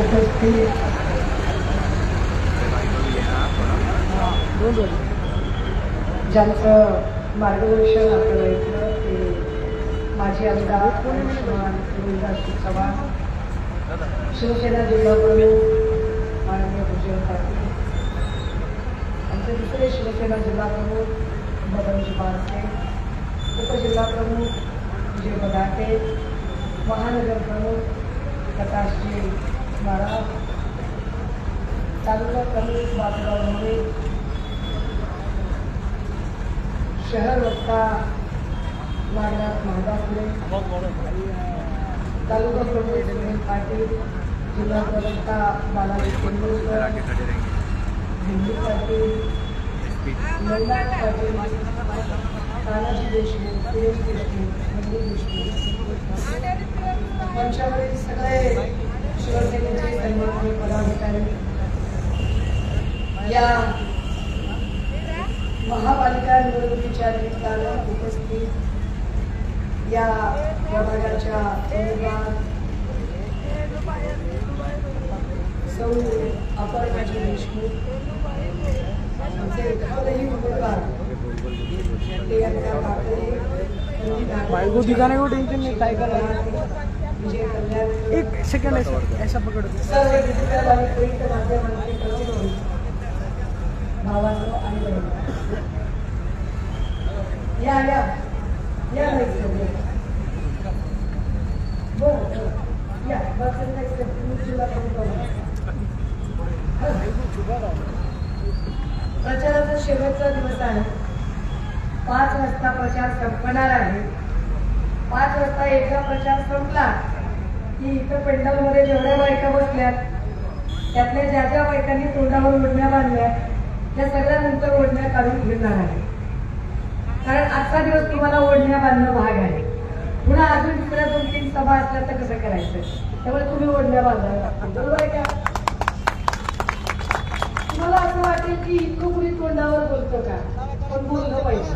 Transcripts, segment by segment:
उपस्थित ज्यांचं मार्गदर्शन आपल्याला ऐकलं ते माजी आमदार चव्हाण, शिवसेना जिल्हा प्रमुख माननीय भूषण पाटील, आमचे दुसरे शिवसेना जिल्हा प्रमुख बबनजी बारसे, उपजिल्हा प्रमुख विजय बदाटे, महानगर प्रमुख प्रकाशजी महाराज, तालुका प्रमुख बाबूराव मोरे, शहर वक्ता नागनाथ महादापुरे, तालुका प्रमुख सुनील पाटील, जिल्हा प्रवक्ता बालाजी तेंडुलकर, हिंदू पाटील, नंदनाथ पाटील, तानाजी देशमुख, सुरेश देशमुख, मंजू देशमुख, मंचावरील सगळे शिवसेनेचे सन्माननीय पदाधिकारी, या महापालिका निवडणुकीच्या निमित्ताने उपस्थित या विभागाच्या उमेदवार सौ अपर्णाजी देशमुख, आमचे एखादही उमेदवार टेंशन नहीं काय विजय कल्याण, एक सेकंड ऐसा पकड़ो सर्व डिजिटल आणि प्रिंट माध्यमांचे प्रतिनिधी भावांनो आणि बहिणी या या या या प्रचाराचा शेवटचा दिवस आहे. 5 वाजता प्रचार संपणार आहे. 5 वाजता एकदा प्रचार संपला की इथं पेंडॉलमध्ये जेवढ्या बायका बसल्यात त्यातल्या ज्या ज्या बायकांनी तोंडावर ओढण्या बांधल्या त्या सगळ्या नंतर ओढण्या काढून फिरणार आहे. कारण आजचा दिवस तुम्हाला ओढण्या बांधणं भाग आहे. पुन्हा अजून दुसऱ्या 2-3 सभा असल्या तर कसं करायचं, त्यामुळे तुम्ही ओढण्या बांधायला लागतात. बरोबर आहे का? तुम्हाला असं वाटेल की इतकं कुणी तोंडावर बोलतो का, पण बोललं पाहिजे.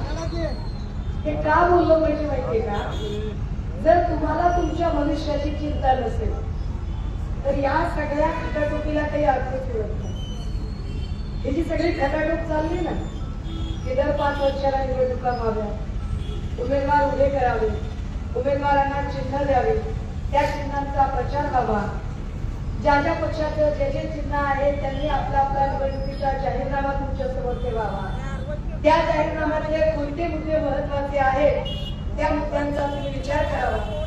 हे का बोललं पाहिजे माहितीये का? जर तुम्हाला तुमच्या भविष्याची चिंता नसेल तर या सगळ्या खटाटोपीला काही अर्थ ठेवत नाही. ही जी सगळी खटाटोप चालली ना की दर 5 वर्षाला निवडणुका व्हाव्या, उमेदवार उभे करावे, उमेदवारांना चिन्ह द्यावे, त्या चिन्हांचा प्रचार व्हावा, ज्या ज्या पक्षाचं जे जे चिन्ह आहे त्यांनी आपला आपला निवडणुकीचा जाहीरनामा तुमच्या समोर ठेवावा, त्या जाहीरनाम्यातले कोणते मुद्दे महत्वाचे आहेत त्या मुद्द्यांचा तुम्ही विचार करावा.